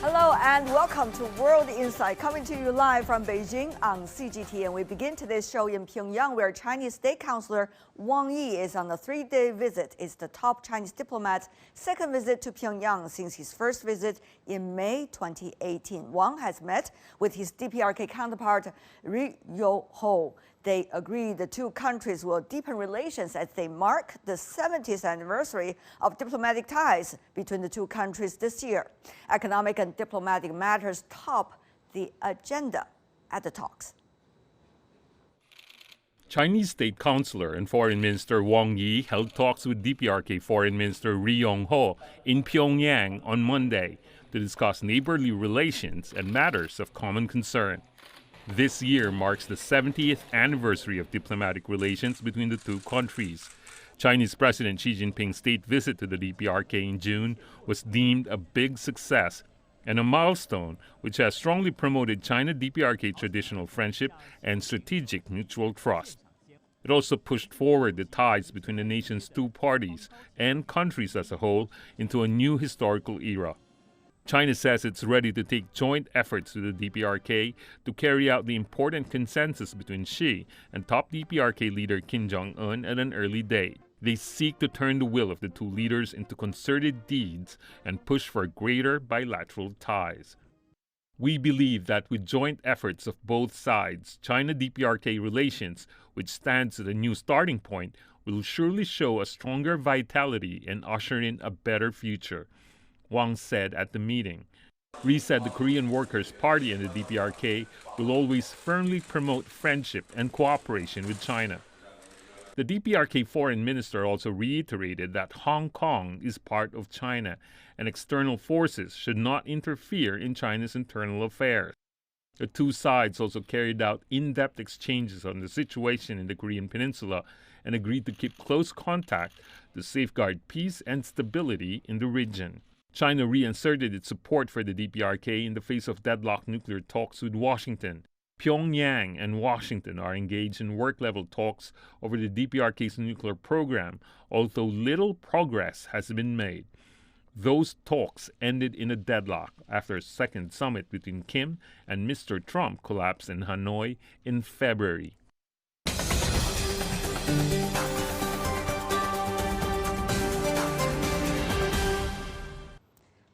Hello and welcome to World Insight, coming to you live from Beijing on CGTN. We begin today's show in Pyongyang, where Chinese State Councilor Wang Yi is on a 3-day visit. It's the top Chinese diplomat's second visit to Pyongyang since his first visit in May 2018. Wang has met with his DPRK counterpart Yong Ho. They agreed the two countries will deepen relations as they mark the 70th anniversary of diplomatic ties between the two countries this year. Economic and diplomatic matters top the agenda at the talks. Chinese State Councilor and Foreign Minister Wang Yi held talks with DPRK Foreign Minister Yong Ho in Pyongyang on Monday to discuss neighborly relations and matters of common concern. This year marks the 70th anniversary of diplomatic relations between the two countries. Chinese President Xi Jinping's state visit to the DPRK in June was deemed a big success and a milestone which has strongly promoted China-DPRK traditional friendship and strategic mutual trust. It also pushed forward the ties between the nation's two parties and countries as a whole into a new historical era. China says it's ready to take joint efforts to the DPRK to carry out the important consensus between Xi and top DPRK leader Kim Jong-un at an early date. They seek to turn the will of the two leaders into concerted deeds and push for greater bilateral ties. We believe that with joint efforts of both sides, China-DPRK relations, which stands at a new starting point, will surely show a stronger vitality and usher in a better future, Wang said at the meeting. Ri said the Korean Workers' Party and the DPRK will always firmly promote friendship and cooperation with China. The DPRK foreign minister also reiterated that Hong Kong is part of China and external forces should not interfere in China's internal affairs. The two sides also carried out in-depth exchanges on the situation in the Korean Peninsula and agreed to keep close contact to safeguard peace and stability in the region. China reasserted its support for the DPRK in the face of deadlocked nuclear talks with Washington. Pyongyang and Washington are engaged in work-level talks over the DPRK's nuclear program, although little progress has been made. Those talks ended in a deadlock after a second summit between Kim and Mr. Trump collapsed in Hanoi in February.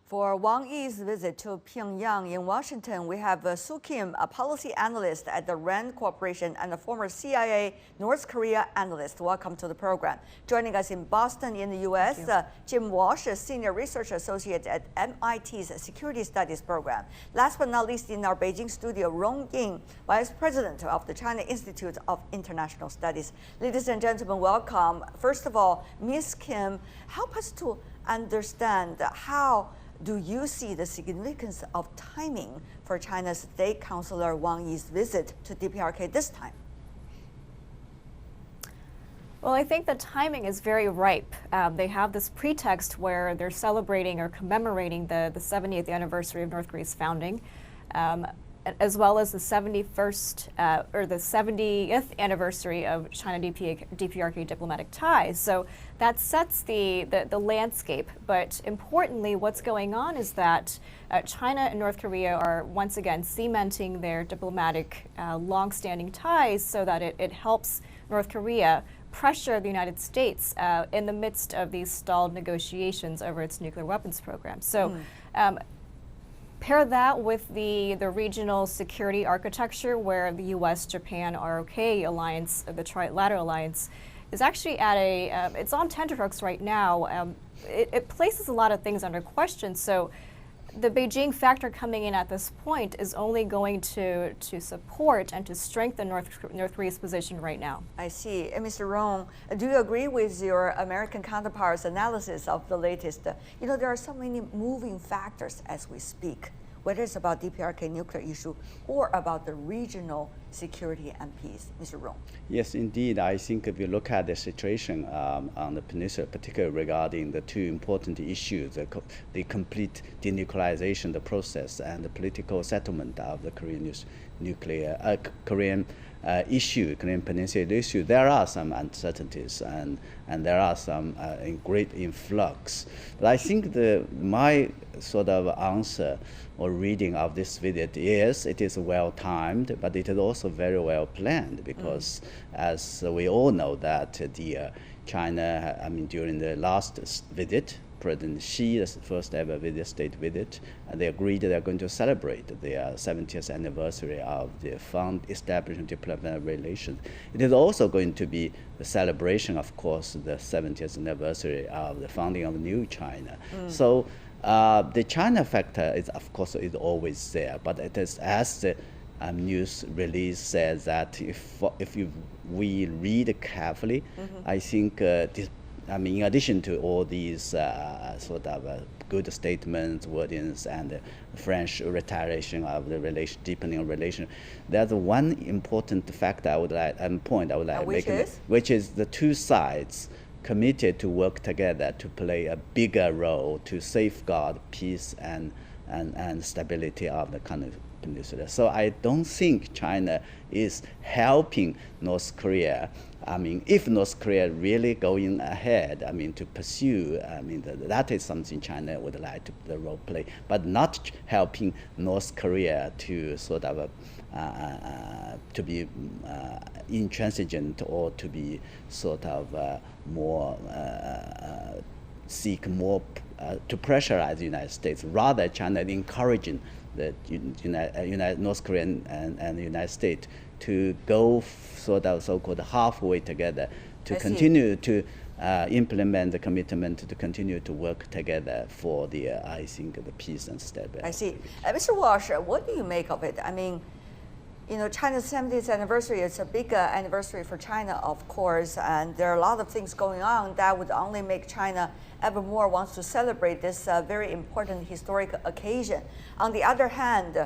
For Wang Yi's visit to Pyongyang in Washington, we have Soo Kim, a policy analyst at the RAND Corporation and a former CIA North Korea analyst. Welcome to the program. Joining us in Boston in the U.S., Jim Walsh, a senior research associate at MIT's Security Studies program. Last but not least, in our Beijing studio, Rong Ying, vice president of the China Institute of International Studies. Ladies and gentlemen, welcome. First of all, Ms. Kim, help us to understand how do you see the significance of timing for China's State Councilor Wang Yi's visit to DPRK this time? Well, I think the timing is very ripe. They have this pretext where they're celebrating or commemorating the 70th anniversary of North Korea's founding, as well as the 71st or the 70th anniversary of China-DPRK diplomatic ties. So that sets the landscape. But importantly, what's going on is that China and North Korea are once again cementing their diplomatic long-standing ties so that it helps North Korea pressure the United States in the midst of these stalled negotiations over its nuclear weapons program. So. Pair that with the regional security architecture where the U.S.-Japan ROK alliance, the Trilateral alliance, is actually at it's on tenterhooks right now. It places a lot of things under question. So the Beijing factor coming in at this point is only going to support and to strengthen North Korea's position right now. I see. And Mr. Rong, do you agree with your American counterpart's analysis of the latest? You know, there are so many moving factors as we speak, whether it's about DPRK nuclear issue or about the regional security and peace. Mr. Rong. Yes, indeed. I think if you look at the situation on the peninsula, particularly regarding the two important issues, the complete denuclearization, the process, and the political settlement of the Korean Korean Peninsula issue, there are some uncertainties and there are some great influx. But I think my sort of answer or reading of this visit is it is well timed, but it is also very well planned because, as we all know, that China, during the last visit, President Xi, the first ever state visit, they agreed they're going to celebrate the 70th anniversary of the establishment of diplomatic relations. It is also going to be the celebration, of course, the 70th anniversary of the founding of New China. So the China factor is, of course, is always there, but it is, as the news release says, that if we read carefully, I think in addition to all these good statements, wordings, and French retaliation of the deepening of relation, there's one important factor I would like which is the two sides committed to work together to play a bigger role to safeguard peace and stability of the peninsula. So I don't think China is helping North Korea. If North Korea really going ahead, to pursue, that is something China would like to the role play, but not helping North Korea to sort of to be intransigent or to be sort of more seek more to pressurize the United States. Rather, China encouraging the North Korea and the United States to go sort of so-called halfway together to continue to implement the commitment to continue to work together for the the peace and stability. I see. Mr. Walsh, what do you make of it? China's 70th anniversary is a big anniversary for China, of course, and there are a lot of things going on that would only make China ever more wants to celebrate this very important historic occasion. On the other hand,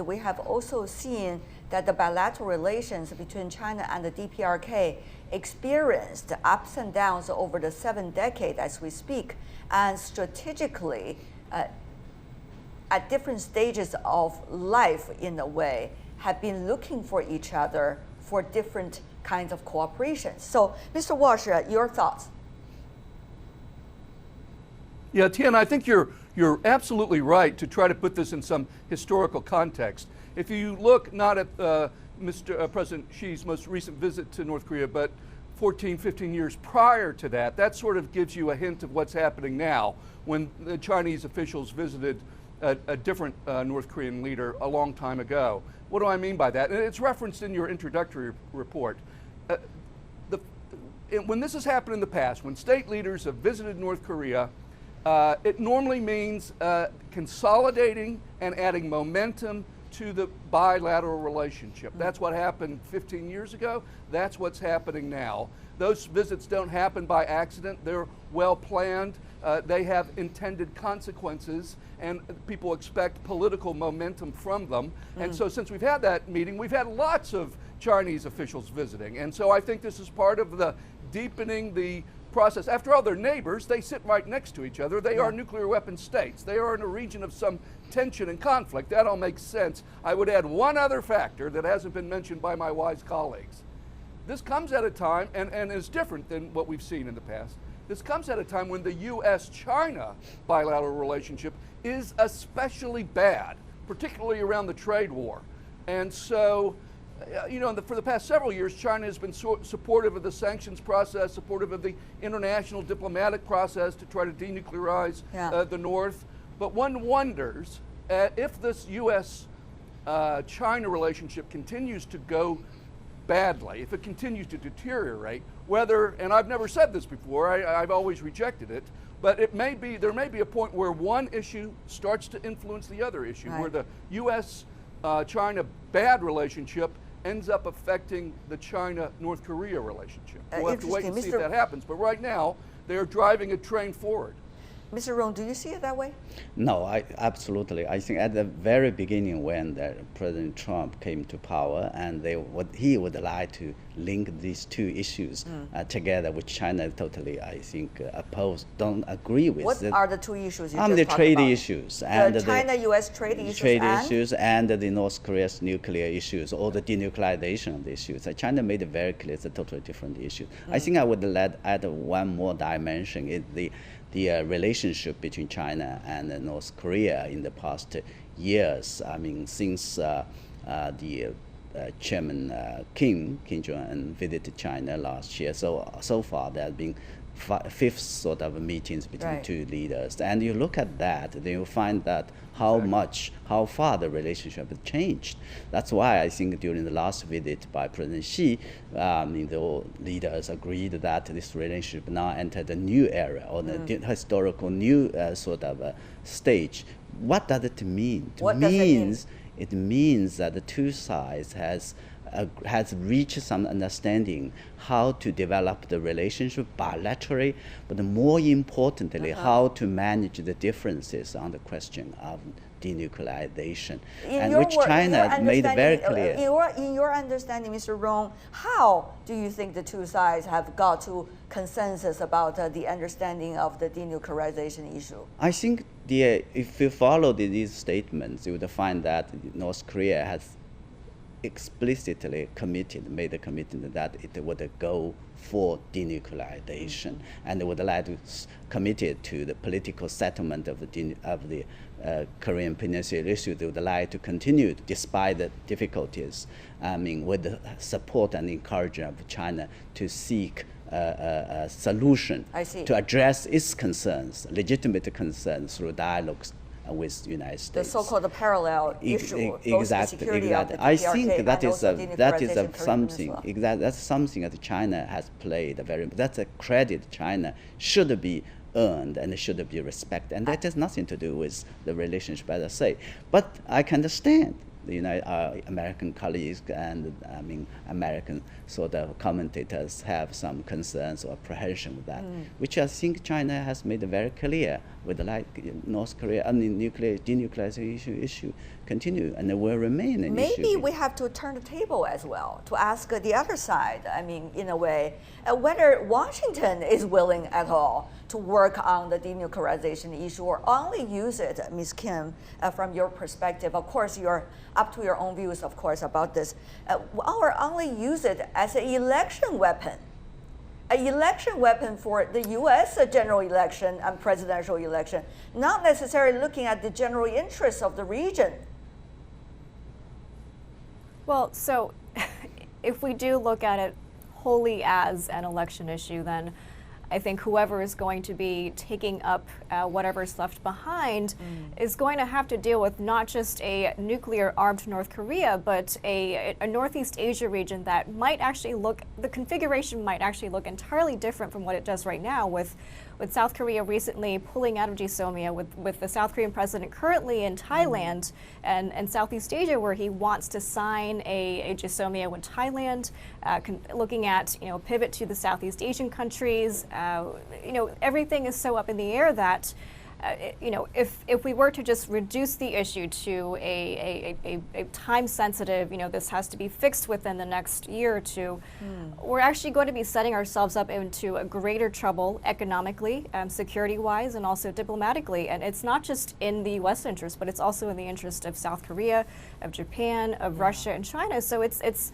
we have also seen that the bilateral relations between China and the DPRK experienced ups and downs over the 7 decades as we speak, and strategically, at different stages of life, in a way, have been looking for each other for different kinds of cooperation. So, Mr. Walsh, your thoughts? Yeah, Tian, I think you're absolutely right to try to put this in some historical context. If you look not at President Xi's most recent visit to North Korea, but 14, 15 years prior to that, that sort of gives you a hint of what's happening now when the Chinese officials visited a different North Korean leader a long time ago. What do I mean by that? And it's referenced in your introductory report. When this has happened in the past, when state leaders have visited North Korea, it normally means consolidating and adding momentum to the bilateral relationship. That's what happened 15 years ago. That's what's happening now. Those visits don't happen by accident. They're well planned. They have intended consequences, and people expect political momentum from them. And so since we've had that meeting, we've had lots of Chinese officials visiting. And so I think this is part of the deepening the process. After all, they're neighbors. They sit right next to each other. They are nuclear weapon states. They are in a region of some tension and conflict. That all makes sense. I would add one other factor that hasn't been mentioned by my wise colleagues. This comes at a time, and is different than what we've seen in the past. This comes at a time when the U.S.-China bilateral relationship is especially bad, particularly around the trade war. And so, for the past several years, China has been supportive of the sanctions process, supportive of the international diplomatic process to try to denuclearize the North. But one wonders if this U.S.-China relationship continues to go badly, if it continues to deteriorate, whether, and I've never said this before, I've always rejected it, but there may be a point where one issue starts to influence the other issue, where the U.S.-China bad relationship ends up affecting the China-North Korea relationship. We'll have to wait and see if that happens, but right now, they're driving a train forward. Mr. Rong, do you see it that way? No, absolutely. I think at the very beginning when President Trump came to power, and he would like to link these two issues together, which China totally, I think, don't agree with. What are the two issues you just the talked trade about? issues and the China-U.S. trade issues, and the North Korea's nuclear issues, or the denuclearization of the issues. China made it very clear it's a totally different issue. I think I would add one more dimension is the relationship between China and North Korea in the past years. I mean, since the Chairman Kim Jong-un visited China last year, so far there have been fifth sort of meetings between two leaders. And you look at that, then you find that how far the relationship has changed. That's why I think during the last visit by President Xi, the leaders agreed that this relationship now entered a new era, or the historical new sort of stage. What does it mean? It means that the two sides has reached some understanding how to develop the relationship bilaterally, but more importantly, how to manage the differences on the question of denuclearization, which China made very clear. In your understanding, Mr. Rong, how do you think the two sides have got to consensus about the understanding of the denuclearization issue? I think if you follow these statements, you would find that North Korea has explicitly made a commitment that it would go for denuclearization, and they would like to committed to the political settlement of the Korean Peninsula issue. They would like to continue, despite the difficulties, with the support and encouragement of China to seek a solution to address its concerns, legitimate concerns, through dialogues with the United States. The so-called parallel issue, exactly. I think that's something that China has played that's a credit China should be earned and should be respected, and that has nothing to do with the relationship, as I say. But I can understand our American colleagues and American sort of commentators have some concerns or apprehension with that, which I think China has made very clear with North Korea denuclearization issue continue and will remain an issue. Maybe we have to turn the table as well to ask the other side, in a way, whether Washington is willing at all to work on the denuclearization issue, or only use it, Ms. Kim, from your perspective. Of course, you're up to your own views, of course, about this, or only use it as an election weapon. An election weapon for the U.S. General election and presidential election, not necessarily looking at the general interests of the region. Well, so if we do look at it wholly as an election issue, then I think whoever is going to be taking up whatever's left behind is going to have to deal with not just a nuclear-armed North Korea, but a Northeast Asia region that might actually the configuration might actually look entirely different from what it does right now, with South Korea recently pulling out of GSOMIA, with the South Korean president currently in Thailand and Southeast Asia, where he wants to sign a GSOMIA with Thailand, looking at pivot to the Southeast Asian countries. Everything is so up in the air that if we were to just reduce the issue to a time-sensitive, this has to be fixed within the next year or two, we're actually going to be setting ourselves up into a greater trouble economically, security-wise, and also diplomatically. And it's not just in the U.S. interest, but it's also in the interest of South Korea, of Japan, of Russia, and China. So it's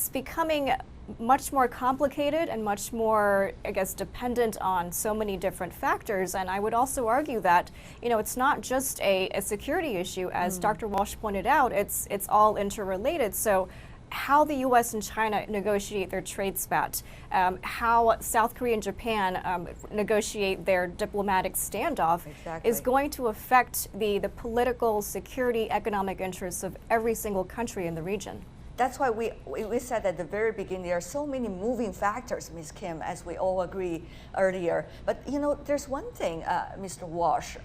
becoming much more complicated and much more, I guess, dependent on so many different factors. And I would also argue that, it's not just a security issue, as Dr. Walsh pointed out, it's all interrelated. So how the U.S. and China negotiate their trade spat, how South Korea and Japan negotiate their diplomatic standoff is going to affect the political, security, economic interests of every single country in the region. That's why we said at the very beginning there are so many moving factors, Ms. Kim, as we all agree earlier. But there's one thing, Mr. Walsh,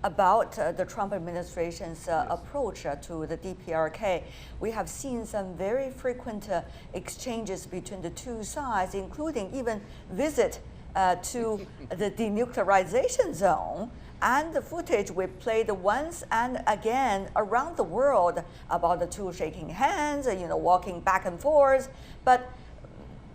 about the Trump administration's approach to the DPRK. We have seen some very frequent exchanges between the two sides, including even visit to the denuclearization zone. And the footage we played once and again around the world about the two shaking hands, walking back and forth. But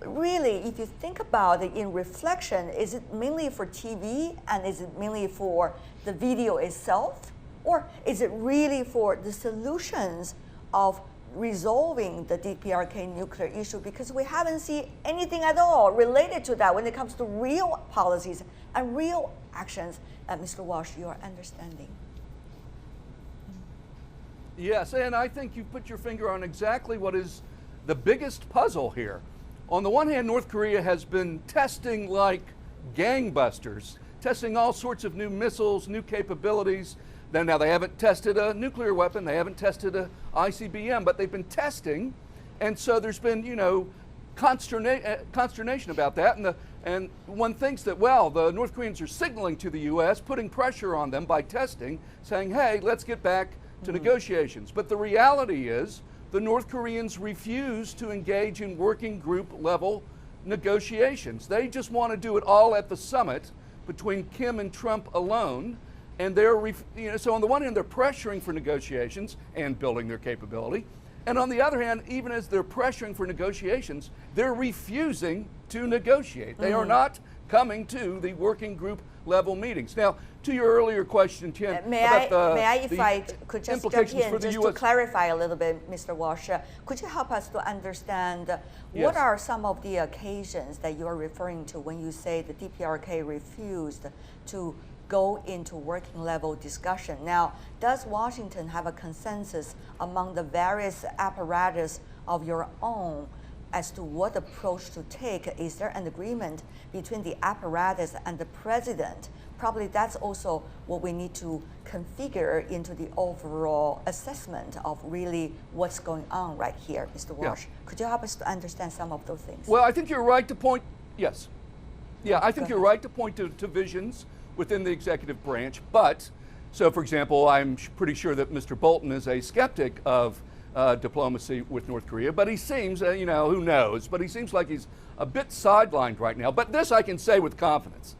really, if you think about it in reflection, is it mainly for TV and is it mainly for the video itself? Or is it really for the solutions of resolving the DPRK nuclear issue? Because we haven't seen anything at all related to that when it comes to real policies and real actions. Mr. Walsh, your understanding. Yes, and I think you put your finger on exactly what is the biggest puzzle here. On the one hand, North Korea has been testing like gangbusters, testing all sorts of new missiles, new capabilities. Now they haven't tested a nuclear weapon, they haven't tested a ICBM, but they've been testing, and so there's been, consternation about that, and one thinks that, well, the North Koreans are signaling to the U.S., putting pressure on them by testing, saying, hey, let's get back to negotiations. But the reality is the North Koreans refuse to engage in working group level negotiations. They just want to do it all at the summit between Kim and Trump alone. And they're, so on the one hand, they're pressuring for negotiations and building their capability. And on the other hand, even as they're pressuring for negotiations, they're refusing to negotiate. They are not coming to the working group level meetings. Now, to your earlier question, Tian, if I could just jump in, just to US clarify a little bit, Mr. Walsh, could you help us to understand what are some of the occasions that you're referring to when you say the DPRK refused to go into working level discussion? Now, does Washington have a consensus among the various apparatus of your own as to what approach to take? Is there an agreement between the apparatus and the president? Probably that's also what we need to configure into the overall assessment of really what's going on right here, Mr. Walsh. Yeah. Could you help us to understand some of those things? Well, I think you're right to point, yes. Yeah, I think you're right to point to visions within the executive branch, but, so for example, I'm pretty sure that Mr. Bolton is a skeptic of diplomacy with North Korea, but he seems, who knows, but he seems like he's a bit sidelined right now. But this I can say with confidence.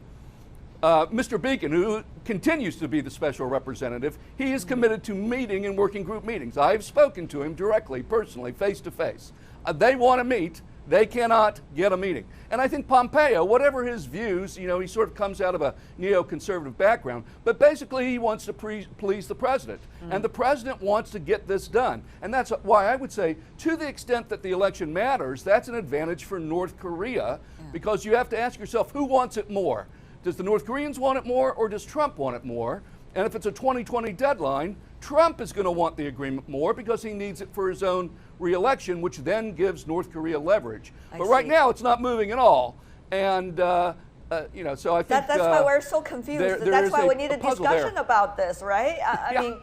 Mr. Beacon, who continues to be the special representative, he is committed to meeting in working group meetings. I have spoken to him directly, personally, face to face. They want to meet. They cannot get a meeting. And I think Pompeo, whatever his views, he sort of comes out of a neoconservative background, but basically he wants to please the president. And the president wants to get this done. And that's why I would say, to the extent that the election matters, that's an advantage for North Korea, because you have to ask yourself, who wants it more? Does the North Koreans want it more, or does Trump want it more? And if it's a 2020 deadline, Trump is going to want the agreement more because he needs it for his own re-election, which then gives North Korea leverage. But right now, it's not moving at all. And, so I think that's why we're so confused. That's why we need a discussion about this, right? I mean,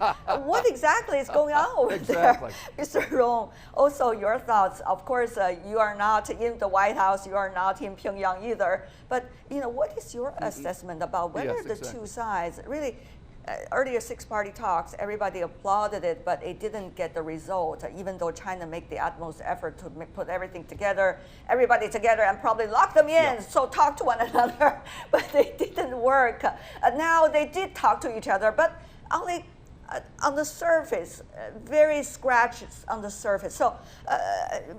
what exactly is going on over there? Mr. Rong, also your thoughts. Of course, you are not in the White House. You are not in Pyongyang either. But, what is your assessment about whether the two sides really, earlier six-party talks, everybody applauded it, but it didn't get the result, even though China made the utmost effort to put everything together, everybody together, and probably lock them in, so talk to one another, but they didn't work. Now they did talk to each other, but only on the surface, very scratches on the surface. So,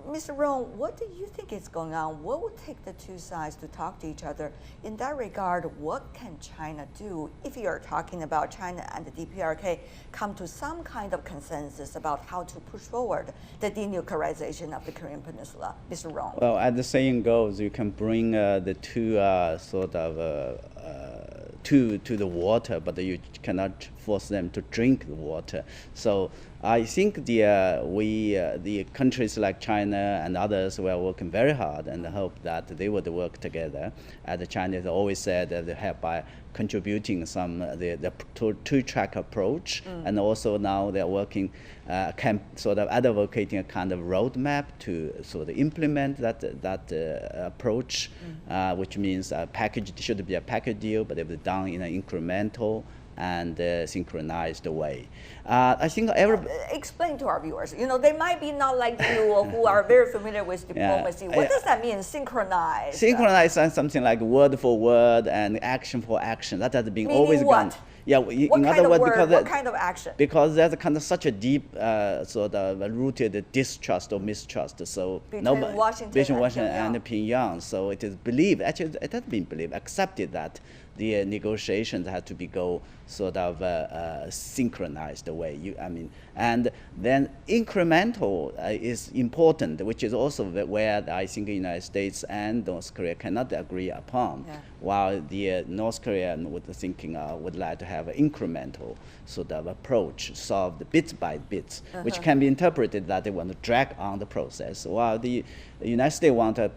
Mr. Rong, what do you think is going on? What would take the two sides to talk to each other? In that regard, what can China do if you're talking about China and the DPRK come to some kind of consensus about how to push forward the denuclearization of the Korean Peninsula? Mr. Rong. Well, as the saying goes, you can bring the two to the water, but you cannot force them to drink the water. So I think the countries like China and others were working very hard and hope that they would work together. As China has always said, they have by contributing some the two-track approach, and also now they're working, sort of advocating a kind of roadmap to sort of implement that approach, which means should be a package deal, but it was done in an incremental and synchronized way. I think Explain to our viewers. You know, they might be not like you who are very familiar with diplomacy. What does that mean, synchronized? Synchronized is something like word for word and action for action. That has been Meaning always what? gone. Yeah, What in kind other of words, word, what kind of action? because there's kind of such a deep sort of rooted distrust or mistrust. So Between Washington and and Pyongyang. So it is believed, actually it has been believed, accepted that the negotiations have to be go sort of synchronized way. And then incremental is important, which is also where I think the United States and North Korea cannot agree upon. Yeah. While the North Korea would like to have an incremental sort of approach, solved bit by bit, which can be interpreted that they want to drag on the process, while the United States want a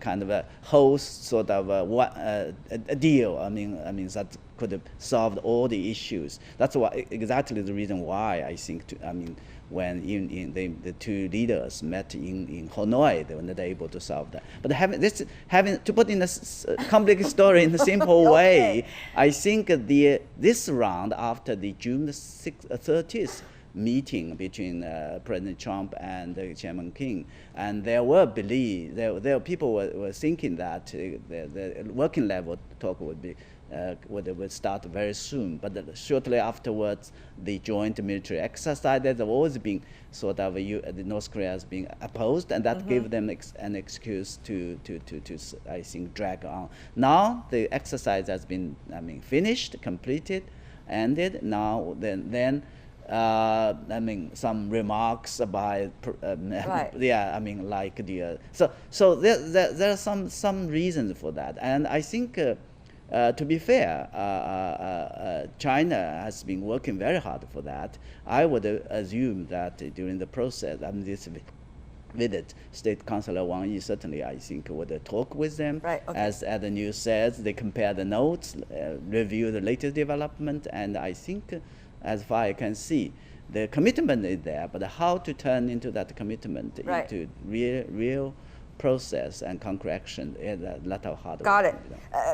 kind of a whole sort of a deal. I mean that could solve all the issues. That's exactly the reason why I think. When the two leaders met in Hanoi, they were not able to solve that. But having to put in a complex story in a simple way, I think this round after the June 30th meeting between President Trump and Chairman Kim, and there were people were thinking that the working level talk would start very soon, but shortly afterwards, the joint military exercise that have always been sort of the North Korea has been opposed, and that gave them an excuse to I think drag on. Now the exercise has been finished, completed, ended. Now then. Some remarks about right. like the so there are some reasons for that, and I think. To be fair, China has been working very hard for that. I would assume that during the process, this visit, State Councilor Wang Yi certainly, I think, would talk with them. Right, okay. As the news says, they compare the notes, review the latest development, and I think, as far as I can see, the commitment is there, but how to turn into that commitment right. into real process and concrete action is a lot of hard work. Got it.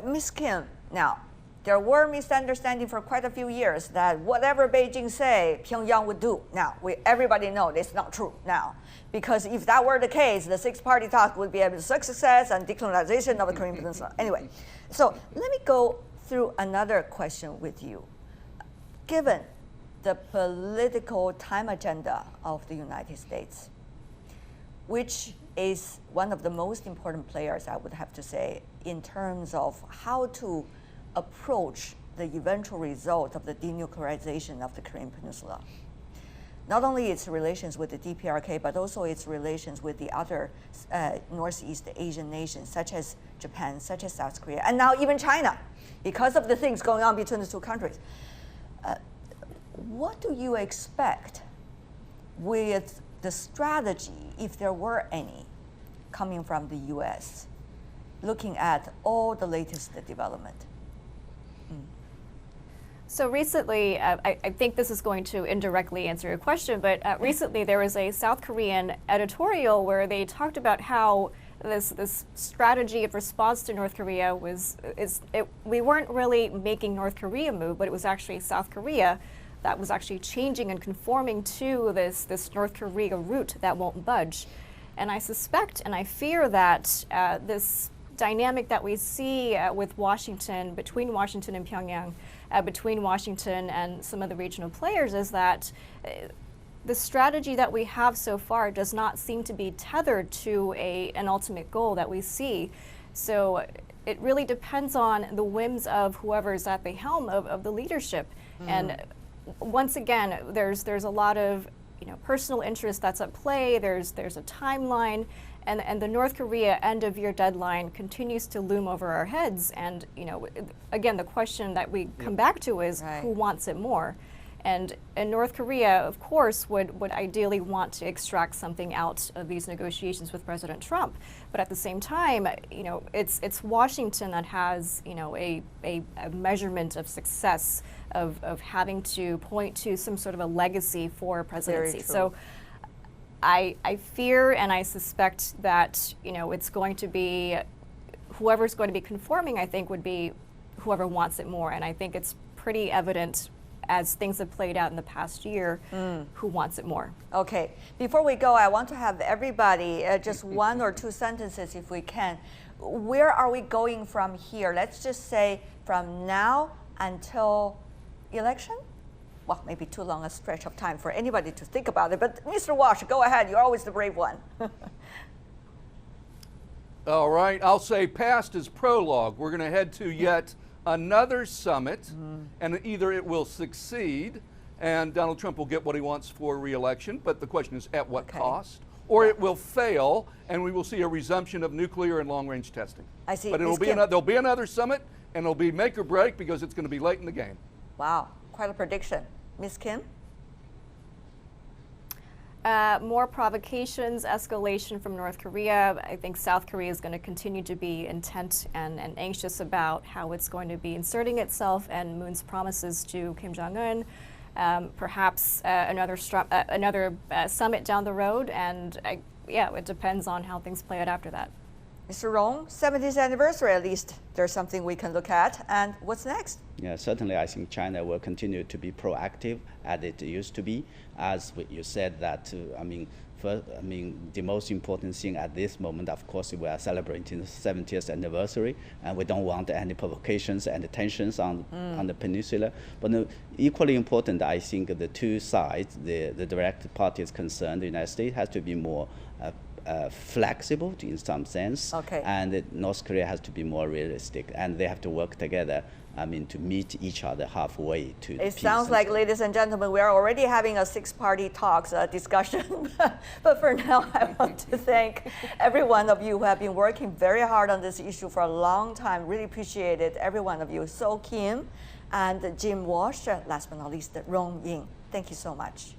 Ms. Kim, now, there were misunderstandings for quite a few years that whatever Beijing say, Pyongyang would do. Now, everybody knows it's not true now. Because if that were the case, the six-party talk would be a success and decolonization of the Korean Peninsula. Anyway, so let me go through another question with you. Given the political time agenda of the United States, which is one of the most important players, I would have to say, in terms of how to approach the eventual result of the denuclearization of the Korean Peninsula. Not only its relations with the DPRK, but also its relations with the other Northeast Asian nations, such as Japan, such as South Korea, and now even China, because of the things going on between the two countries. What do you expect with the strategy, if there were any, coming from the U.S., looking at all the latest development? So recently, I think this is going to indirectly answer your question, but recently there was a South Korean editorial where they talked about how this strategy of response to North Korea we weren't really making North Korea move, but it was actually South Korea that was actually changing and conforming to this North Korea route that won't budge. And I suspect and I fear that this dynamic that we see with Washington, between Washington and Pyongyang, between Washington and some of the regional players, is that the strategy that we have so far does not seem to be tethered to an ultimate goal that we see. So it really depends on the whims of whoever's at the helm of the leadership. And once again, there's a lot of personal interest that's at play. There's a timeline, and the North Korea end of year deadline continues to loom over our heads. And again, the question that we come back to is who wants it more? And North Korea, of course, would ideally want to extract something out of these negotiations with President Trump. But at the same time, it's Washington that has a measurement of success of having to point to some sort of a legacy for presidency. So I fear and I suspect that it's going to be whoever's going to be conforming. I think would be whoever wants it more, and I think it's pretty evident as things have played out in the past year, who wants it more. Okay, before we go, I want to have everybody, just one or two sentences if we can. Where are we going from here? Let's just say from now until election? Well, maybe too long a stretch of time for anybody to think about it, but Mr. Walsh, go ahead, you're always the brave one. All right, I'll say past is prologue. We're going to head to yet another summit, and either it will succeed and Donald Trump will get what he wants for re-election, but the question is at what cost, or it will fail and we will see a resumption of nuclear and long-range testing. I see. But there'll be another summit, and it'll be make or break because it's going to be late in the game. Wow, quite a prediction. Ms. Kim? More provocations, escalation from North Korea. I think South Korea is going to continue to be intent and anxious about how it's going to be inserting itself and Moon's promises to Kim Jong-un. Perhaps another summit down the road, and it depends on how things play out after that. Mr. Rong, 70th anniversary, at least there's something we can look at. And what's next? Yeah, certainly I think China will continue to be proactive as it used to be. As you said that, the most important thing at this moment, of course, we are celebrating the 70th anniversary, and we don't want any provocations and tensions on the peninsula. But equally important, I think the two sides, the direct parties concerned, the United States has to be more flexible in some sense, and North Korea has to be more realistic, and they have to work together. To meet each other halfway to. It sounds like, ladies and gentlemen, we are already having a six-party talks discussion. But for now, I want to thank every one of you who have been working very hard on this issue for a long time. Really appreciate it, every one of you. So Kim and Jim Walsh, last but not least, Rong Ying. Thank you so much.